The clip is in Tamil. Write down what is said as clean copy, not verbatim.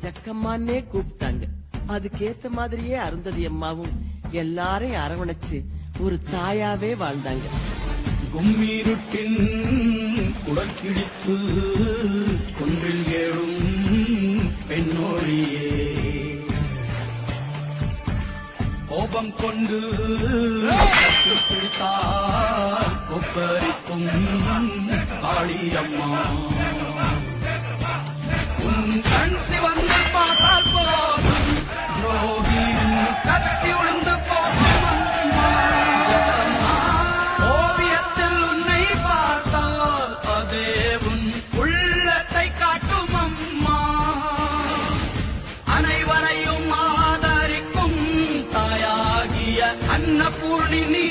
ஜக்கம்மான்னே கூப்பிட்டாங்க. அதுக்கேத்த மாதிரியே அருந்ததி அம்மாவும் எல்லாரையும் அரவணைச்சு ஒரு தாயாவே வாழ்ந்தாங்க. கும்மீருட்டின் குடக்கிழிப்பு குன்றில் ஏழும் பெண்ணோழியே கோபம் கொண்டு பிடித்தால் கொப்பரிக்கும் காளியம்மா உன் கண் சிவந்து பார்த்தால் போதும் துரோகியின் கத்தி உளுந்து போகும் ஓவியத்தில் உன்னை பார்த்தால் அதே உன் உள்ளத்தை காட்டும் அம்மா அனைவரையும் ஆதரிக்கும் தாயாகிய அன்னபூர்ணி நீ